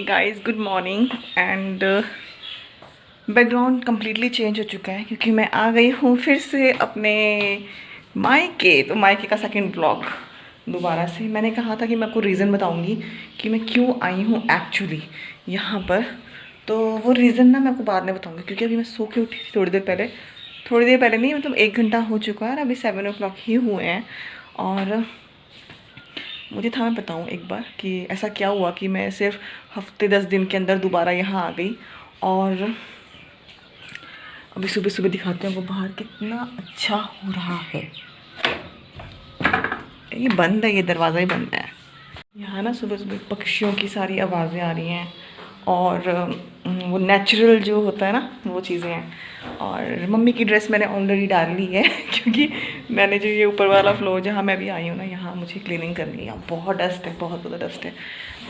Guys, good morning. And background completely change हो चुका है क्योंकि मैं आ गई हूँ फिर से अपने मायके। तो मायके का सेकंड ब्लॉग दोबारा से। मैंने कहा था कि मैं आपको रीज़न बताऊँगी कि मैं क्यों आई हूँ एक्चुअली यहाँ पर। तो वो रीज़न ना मैं आपको बाद में बताऊँगी क्योंकि अभी मैं सो के उठी थी थोड़ी देर पहले नहीं, मतलब 1 घंटा हो चुका है, अभी 7 o'clock ही हुए हैं। और मुझे था, मैं बताऊँ एक बार कि ऐसा क्या हुआ कि मैं सिर्फ हफ्ते 10 दिन के अंदर दोबारा यहाँ आ गई। और अभी सुबह सुबह दिखाते हैं वो बाहर कितना अच्छा हो रहा है। ये बंद है, ये दरवाज़ा ही बंद है। यहाँ ना सुबह सुबह पक्षियों की सारी आवाज़ें आ रही हैं और वो नेचुरल जो होता है ना वो चीज़ें हैं। और मम्मी की ड्रेस मैंने ऑलरेडी डाल ली है क्योंकि मैंने जो ये ऊपर वाला फ्लोर जहाँ मैं भी आई हूँ ना, यहाँ मुझे क्लीनिंग करनी है। बहुत डस्ट है, बहुत ज़्यादा डस्ट है,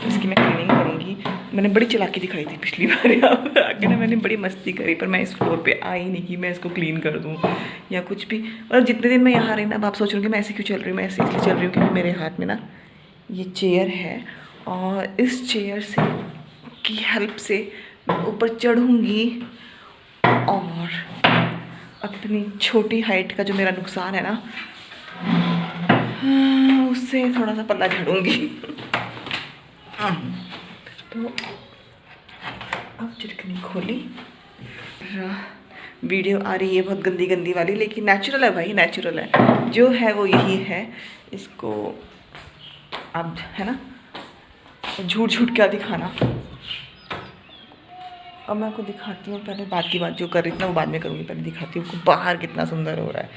तो इसकी मैं क्लीनिंग करूँगी। मैंने बड़ी चालाकी दिखाई थी पिछली बार यहाँ पर आके ना, मैंने बड़ी मस्ती करी, पर मैं इस फ्लोर पर आई नहीं कि मैं इसको क्लीन कर दूँ या कुछ भी। और जितने दिन मैं यहाँ रही ना, अब आप सोच रहे हो कि मैं ऐसे क्यों चल रही हूँ। मैं ऐसे इसलिए चल रही हूँ क्योंकि मेरे हाथ में ना ये चेयर है और इस चेयर से की हेल्प से मैं ऊपर चढ़ूँगी और अपनी छोटी हाइट का जो मेरा नुकसान है ना, उससे थोड़ा सा पल्ला झाड़ूँगी। तो अब चिटकनी खोली, वीडियो आ रही है बहुत गंदी गंदी वाली, लेकिन नेचुरल है भाई, नेचुरल है जो है वो यही है। इसको अब है ना झूठ झूठ क्या दिखाना। अब मैं आपको दिखाती हूँ, पहले बात की बात जो कर रही थी ना वो बाद में करूँगी, पहले दिखाती हूँ बाहर कितना सुंदर हो रहा है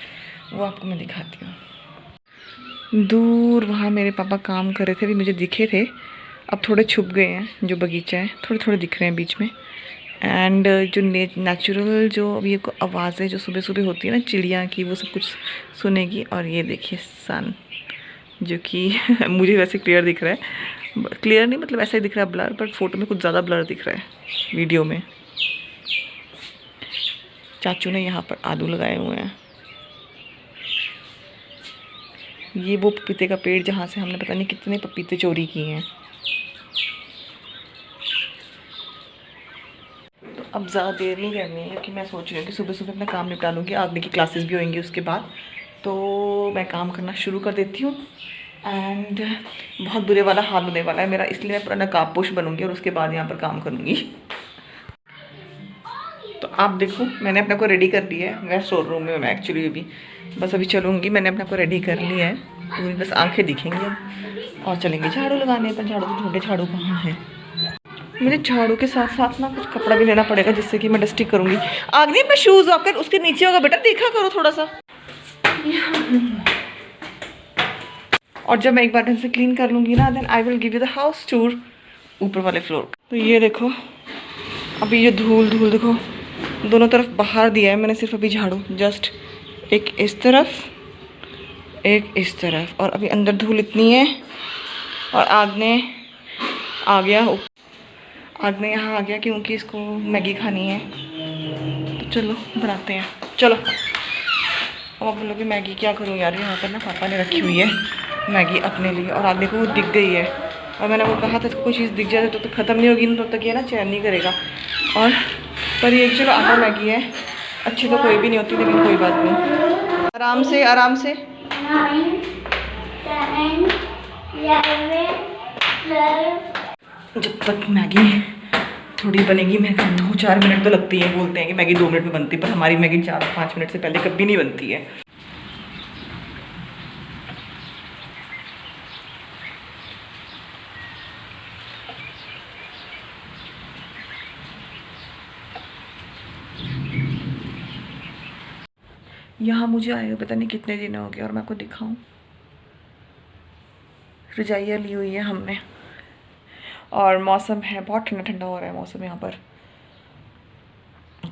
वो आपको मैं दिखाती हूँ। दूर वहाँ मेरे पापा काम कर रहे थे, अभी मुझे दिखे थे, अब थोड़े छुप गए हैं। जो बगीचा है थोड़े थोड़े दिख रहे हैं बीच में। एंड जो नेचुरल जो अभी को आवाज़ें जो सुबह सुबह होती है ना चिड़िया की, वो सब कुछ सुनेगी। और ये देखिए सन जो कि मुझे वैसे क्लियर दिख रहा है, क्लियर नहीं मतलब ऐसा ही दिख रहा है ब्लर, पर फोटो में कुछ ज़्यादा ब्लर दिख रहा है वीडियो में। चाचू ने यहाँ पर आलू लगाए हुए हैं। ये वो पपीते का पेड़ जहाँ से हमने पता नहीं कितने पपीते चोरी किए हैं। तो अब ज़्यादा देर नहीं करनी है क्योंकि मैं सोच रही हूँ कि सुबह सुबह अपना काम निपटा लूँगी, आगे की क्लासेस भी होंगी उसके बाद, तो मैं काम करना शुरू कर देती हूँ। एंड बहुत बुरे वाला हाल होने वाला है मेरा, इसलिए मैं पूरा नकाबपोश बनूंगी और उसके बाद यहाँ पर काम करूँगी। तो आप देखो मैंने अपने को रेडी कर लिया है, मैं स्टोर रूम में मैं एक्चुअली अभी बस अभी चलूँगी। मैंने अपने को रेडी कर लिया है, पूरी बस आंखें दिखेंगी अब और चलेंगे झाड़ू लगाने पर। झाड़ू तो ढूंढे, झाड़ू कहाँ है। मुझे झाड़ू के साथ साथ ना कुछ कपड़ा भी लेना पड़ेगा जिससे कि मैं डस्टिंग करूँगी। आगे मैं शूज़ आकर उसके नीचे होगा बेटा, देखा करो थोड़ा सा। और जब मैं एक बार ढंग से क्लीन कर लूँगी ना, then I will give you the house tour ऊपर वाले फ्लोर। तो ये देखो अभी ये धूल धूल देखो दोनों तरफ बाहर दिया है मैंने, सिर्फ अभी झाड़ू जस्ट एक इस तरफ एक इस तरफ, और अभी अंदर धूल इतनी है। और आगने आ गया, आगने यहाँ आ गया क्योंकि इसको मैगी खानी है। तो चलो बनाते हैं, चलो। अब आप बोलोगे मैगी क्या करूँ यार, यहाँ पर ना पापा ने रखी हुई है मैगी अपने लिए, और आगे को वो दिख गई है। और मैंने वो कहा था कोई चीज़ दिख जाए तो ख़त्म नहीं होगी ना, तब तक ये ना चैन नहीं करेगा। और पर ये चलो आटा मैगी है, अच्छी तो कोई भी नहीं होती लेकिन कोई बात नहीं। आराम से आराम से। जब तक मैगी थोड़ी बनेगी, मैं 2-4 मिनट तो लगती है। बोलते हैं कि मैगी 2 मिनट में बनती है, पर हमारी मैगी 4-5 मिनट से पहले कभी नहीं बनती है। यहाँ मुझे आए हुए पता नहीं कितने दिन हो गए, और मैं आपको दिखाऊं रजाइयाँ ली हुई है हमने, और मौसम है बहुत ठंडा ठंडा हो रहा है मौसम यहाँ पर।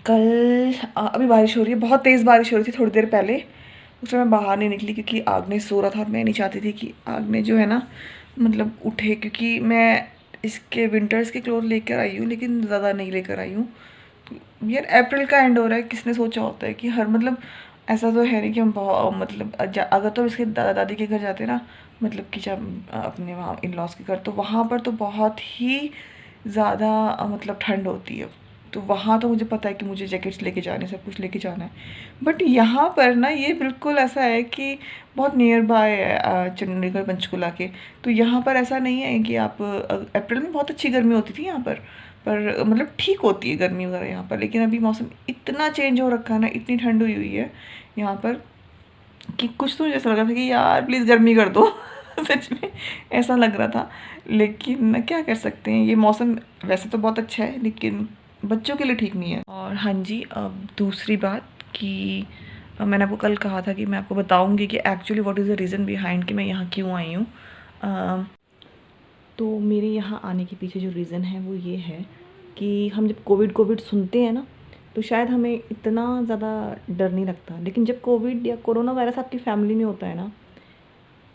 कल अभी बारिश हो रही है, बहुत तेज़ बारिश हो रही थी थोड़ी देर पहले। उस समय मैं बाहर नहीं निकली क्योंकि आगने सो रहा था और मैं नहीं चाहती थी कि आगने जो है ना मतलब उठे, क्योंकि मैं इसके विंटर्स के क्लोथ लेकर आई हूँ लेकिन ज़्यादा नहीं लेकर आई हूँ। तो यार अप्रैल का एंड हो रहा है, किसने सोचा होता है कि हर मतलब ऐसा तो है नहीं कि हम बहुत मतलब अगर तो इसके दादा दादी के घर जाते ना, मतलब कि जब अपने वहाँ इन लॉज के घर, तो वहाँ पर तो बहुत ही ज़्यादा मतलब ठंड होती है। तो वहाँ तो मुझे पता है कि मुझे जैकेट्स लेके जाने, सब कुछ लेके जाना है। बट यहाँ पर ना ये बिल्कुल ऐसा है कि बहुत नियर बाय है चंडीगढ़ पंचकुला के। तो यहाँ पर ऐसा नहीं है कि आप अप्रैल में बहुत अच्छी गर्मी होती थी यहाँ पर मतलब ठीक होती है गर्मी वगैरह यहाँ पर। लेकिन अभी मौसम इतना चेंज हो रखा है ना, इतनी ठंड हुई हुई है यहाँ पर कि कुछ तो मुझे ऐसा लग रहा था कि यार प्लीज़ गर्मी कर दो सच में ऐसा लग रहा था। लेकिन क्या कर सकते हैं, ये मौसम वैसे तो बहुत अच्छा है लेकिन बच्चों के लिए ठीक नहीं है। और हाँ जी, अब दूसरी बात कि मैंने आपको कल कहा था कि मैं आपको बताऊंगी कि actually what is the reason behind कि मैं यहाँ क्यों आई हूँ। तो मेरे यहाँ आने के पीछे जो रीज़न है वो ये है कि हम जब कोविड सुनते हैं ना, तो शायद हमें इतना ज़्यादा डर नहीं लगता। लेकिन जब कोविड या कोरोना वायरस आपकी फैमिली में होता है ना,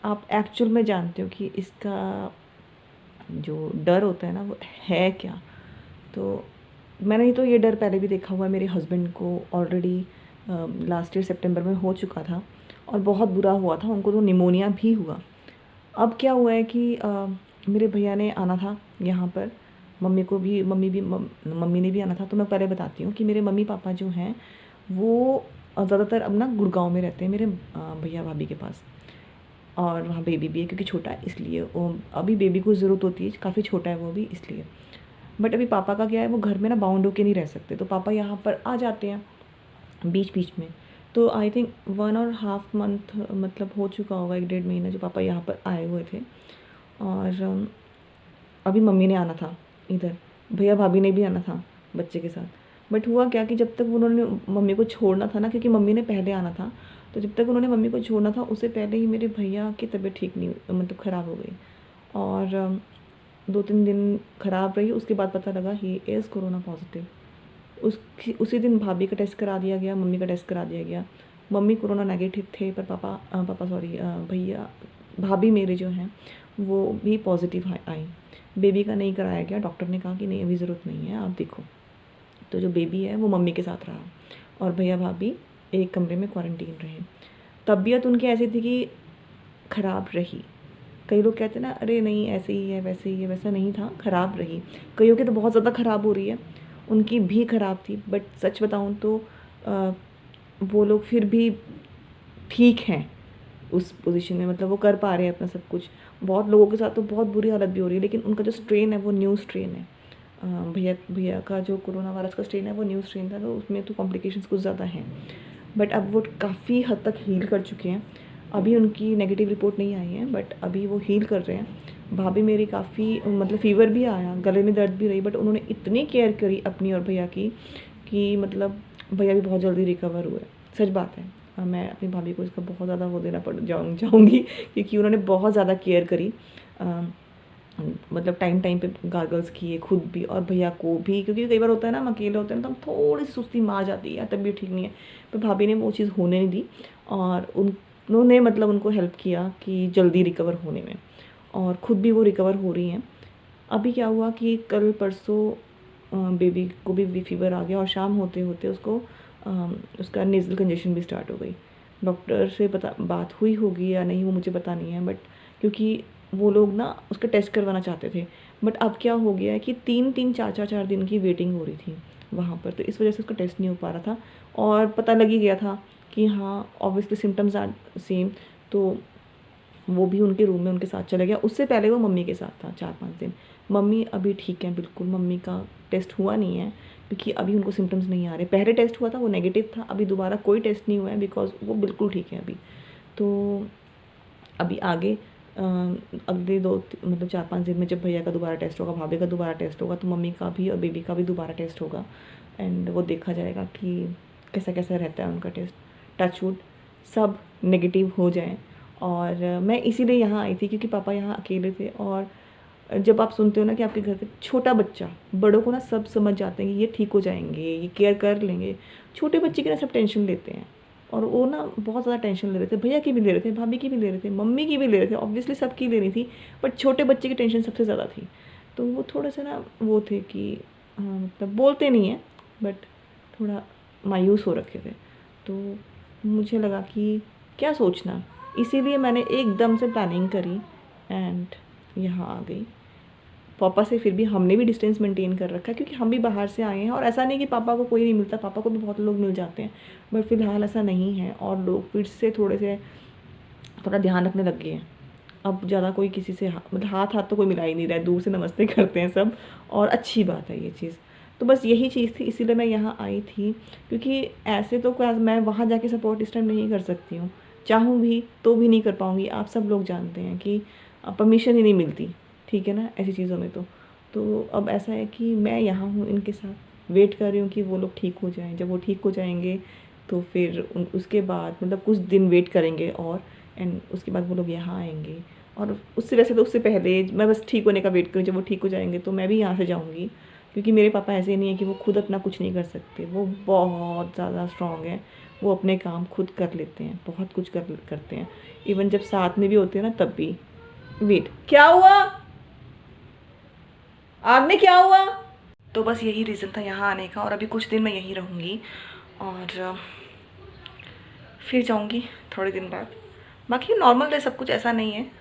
आप एक्चुअल में जानते हो कि इसका जो डर होता है ना वो है क्या। तो मैंने तो ये डर पहले भी देखा हुआ है, मेरे हस्बैंड को ऑलरेडी लास्ट ईयर सितंबर में हो चुका था और बहुत बुरा हुआ था, उनको तो निमोनिया भी हुआ। अब क्या हुआ है कि मेरे भैया ने आना था यहाँ पर, मम्मी ने भी आना था। तो मैं पहले बताती हूँ कि मेरे मम्मी पापा जो हैं वो ज़्यादातर अब ना गुड़गांव में रहते हैं, मेरे भैया भाभी के पास। और वहाँ बेबी भी है क्योंकि छोटा है, इसलिए वो अभी बेबी को ज़रूरत होती है, काफ़ी छोटा है वो भी इसलिए। बट अभी पापा का क्या है, वो घर में ना बाउंड होके नहीं रह सकते, तो पापा यहाँ पर आ जाते हैं बीच बीच में। तो आई थिंक 1.5 मंथ मतलब हो चुका होगा, 1-1.5 महीना जो पापा यहाँ पर आए हुए थे। और अभी मम्मी ने आना था इधर, भैया भाभी ने भी आना था बच्चे के साथ। बट हुआ क्या कि जब तक उन्होंने मम्मी को छोड़ना था ना, क्योंकि मम्मी ने पहले आना था, तो जब तक उन्होंने मम्मी को छोड़ना था उससे पहले ही मेरे भैया की तबीयत ठीक नहीं मतलब ख़राब हो गई। और 2-3 दिन ख़राब रही, उसके बाद पता लगा ही इज़ कोरोना पॉजिटिव। उसी दिन भाभी का टेस्ट करा दिया गया, मम्मी का टेस्ट करा दिया गया। मम्मी कोरोना नेगेटिव थे पर भैया भाभी मेरे जो हैं वो भी पॉजिटिव आई। बेबी का नहीं कराया गया, डॉक्टर ने कहा कि नहीं अभी ज़रूरत नहीं है, आप देखो। तो जो बेबी है वो मम्मी के साथ रहा और भैया भाभी एक कमरे में क्वारंटीन रहे। तबीयत उनकी ऐसी थी कि ख़राब रही। कई लोग कहते हैं ना अरे नहीं ऐसे ही है वैसे ही है, वैसा नहीं था, ख़राब रही। कईयों की तो बहुत ज़्यादा ख़राब हो रही है, उनकी भी ख़राब थी। बट सच बताऊँ तो वो लोग फिर भी ठीक हैं उस पोजीशन में, मतलब वो कर पा रहे हैं अपना सब कुछ। बहुत लोगों के साथ तो बहुत बुरी हालत भी हो रही है, लेकिन उनका जो स्ट्रेन है वो न्यू स्ट्रेन है। भैया का जो कोरोना वायरस का स्ट्रेन है वो न्यू स्ट्रेन था, तो उसमें तो कॉम्प्लिकेशंस कुछ ज़्यादा हैं। बट अब वो काफ़ी हद तक हील कर चुके हैं। अभी उनकी नेगेटिव रिपोर्ट नहीं आई है बट अभी वो हील कर रहे हैं। भाभी मेरी काफ़ी मतलब फ़ीवर भी आया, गले में दर्द भी रही, बट उन्होंने इतनी केयर करी अपनी और भैया की कि मतलब भैया भी बहुत जल्दी रिकवर हुए। सच बात है, मैं अपनी भाभी को इसका बहुत ज़्यादा वो देना चाहूँगी क्योंकि उन्होंने बहुत ज़्यादा केयर करी। मतलब टाइम पे गार्गल्स किए खुद भी और भैया को भी, क्योंकि कई बार होता है ना हम अकेले होते हैं तो हम थोड़ी सी सुस्ती मार जाती है, तबीयत ठीक नहीं है, पर भाभी ने वो चीज़ होने नहीं दी और उन्होंने मतलब उनको हेल्प किया कि जल्दी रिकवर होने में, और ख़ुद भी वो रिकवर हो रही हैं। अभी क्या हुआ कि कल परसों बेबी को भी फीवर आ गया और शाम होते होते उसको उसका नेज़ल कंजेशन भी स्टार्ट हो गई। डॉक्टर से बात हुई होगी या नहीं वो मुझे पता नहीं है, बट क्योंकि वो लोग ना उसका टेस्ट करवाना चाहते थे। बट अब क्या हो गया है कि 3-3 4-4 दिन की वेटिंग हो रही थी वहाँ पर, तो इस वजह से उसका टेस्ट नहीं हो पा रहा था। और पता लग ही गया था कि हाँ ऑब्वियसली सिम्टम्स आर सेम, तो वो भी उनके रूम में उनके साथ चला गया। उससे पहले वो मम्मी के साथ था 4-5 दिन। मम्मी अभी ठीक है बिल्कुल, मम्मी का टेस्ट हुआ नहीं है क्योंकि अभी उनको सिम्टम्स नहीं आ रहे। पहले टेस्ट हुआ था वो नेगेटिव था, अभी दोबारा कोई टेस्ट नहीं हुआ है बिकॉज वो बिल्कुल ठीक है अभी। तो अभी आगे अगले 2 मतलब 4-5 दिन में जब भैया का दोबारा टेस्ट होगा, भाभी का दोबारा टेस्ट होगा, तो मम्मी का भी और बेबी का भी दोबारा टेस्ट होगा एंड वो देखा जाएगा कि कैसा कैसा रहता है उनका टेस्ट। टचवुड सब नेगेटिव हो जाए। और मैं इसीलिए यहाँ आई थी क्योंकि पापा यहाँ अकेले थे। और जब आप सुनते हो ना कि आपके घर पे छोटा बच्चा, बड़ों को ना सब समझ जाते हैं कि ये ठीक हो जाएंगे, ये केयर कर लेंगे। छोटे बच्चे की ना सब टेंशन लेते हैं और वो ना बहुत ज़्यादा टेंशन ले रहे थे। भैया की भी ले रहे थे, भाभी की भी ले रहे थे, मम्मी की भी ले रहे थे, ऑब्वियसली सबकी लेनी थी, बट छोटे बच्चे की टेंशन सबसे ज़्यादा थी। तो वो थोड़ा सा ना वो थे कि मतलब बोलते नहीं हैं बट थोड़ा मायूस हो रखे थे। तो मुझे लगा कि क्या सोचना, इसीलिए मैंने एकदम से प्लानिंग करी एंड यहाँ आ गई। पापा से फिर भी हमने भी डिस्टेंस मेंटेन कर रखा है, क्योंकि हम भी बाहर से आए हैं। और ऐसा नहीं कि पापा को कोई नहीं मिलता, पापा को भी बहुत लोग मिल जाते हैं, बट फ़िलहाल ऐसा नहीं है। और लोग फिर से थोड़ा ध्यान रखने लग गए हैं। अब ज़्यादा कोई किसी से मतलब हाथ तो कोई मिला ही नहीं रहा है, दूर से नमस्ते करते हैं सब, और अच्छी बात है ये चीज़। तो बस यही चीज़ थी, इसीलिए मैं यहाँ आई थी, क्योंकि ऐसे तो मैं वहाँ जाके सपोर्ट इस टाइम नहीं कर सकती हूँ, चाहूँ भी तो भी नहीं कर पाऊँगी। आप सब लोग जानते हैं कि परमिशन ही नहीं मिलती, ठीक है ना, ऐसी चीज़ों में। तो अब ऐसा है कि मैं यहाँ हूँ इनके साथ, वेट कर रही हूँ कि वो लोग ठीक हो जाएं। जब वो ठीक हो जाएंगे तो फिर उसके बाद मतलब कुछ दिन वेट करेंगे, और एंड उसके बाद वो लोग यहाँ आएंगे। और उससे वैसे तो उससे पहले मैं बस ठीक होने का वेट करूँ, जब वो ठीक हो जाएंगे तो मैं भी यहाँ से जाऊँगी, क्योंकि मेरे पापा ऐसे नहीं है कि वो खुद अपना कुछ नहीं कर सकते। वो बहुत ज़्यादा स्ट्रॉन्ग हैं, वो अपने काम खुद कर लेते हैं, बहुत कुछ करते हैं। इवन जब साथ में भी होते हैं ना तब भी। वेट, क्या हुआ आग में, क्या हुआ? तो बस यही रीज़न था यहाँ आने का, और अभी कुछ दिन मैं यहीं रहूँगी और फिर जाऊँगी थोड़े दिन बाद। बाकी नॉर्मल है सब कुछ, ऐसा नहीं है।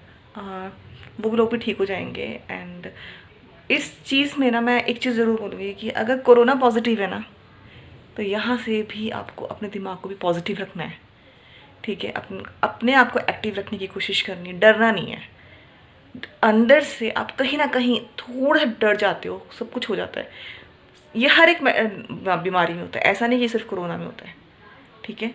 वो लोग भी ठीक हो जाएंगे। एंड इस चीज़ में ना मैं एक चीज़ ज़रूर बोलूँगी कि अगर कोरोना पॉजिटिव है ना, तो यहाँ से भी आपको अपने दिमाग को भी पॉजिटिव रखना है, ठीक है। अपने आप को एक्टिव रखने की कोशिश करनी है, डरना नहीं है। अंदर से आप कहीं ना कहीं थोड़ा डर जाते हो, सब कुछ हो जाता है। ये हर एक बीमारी में होता है, ऐसा नहीं कि सिर्फ कोरोना में होता है, ठीक है।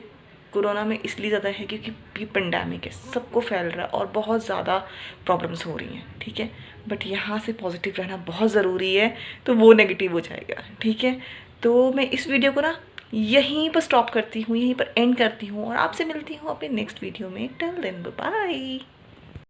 कोरोना में इसलिए ज़्यादा है क्योंकि ये पेंडेमिक है, सबको फैल रहा है और बहुत ज़्यादा प्रॉब्लम्स हो रही हैं, ठीक है। बट यहाँ से पॉजिटिव रहना बहुत ज़रूरी है, तो वो नेगेटिव हो जाएगा, ठीक है। तो मैं इस वीडियो को ना यहीं पर स्टॉप करती हूँ, यहीं पर एंड करती हूँ, और आपसे मिलती हूँ अपने नेक्स्ट वीडियो में। Till then bye.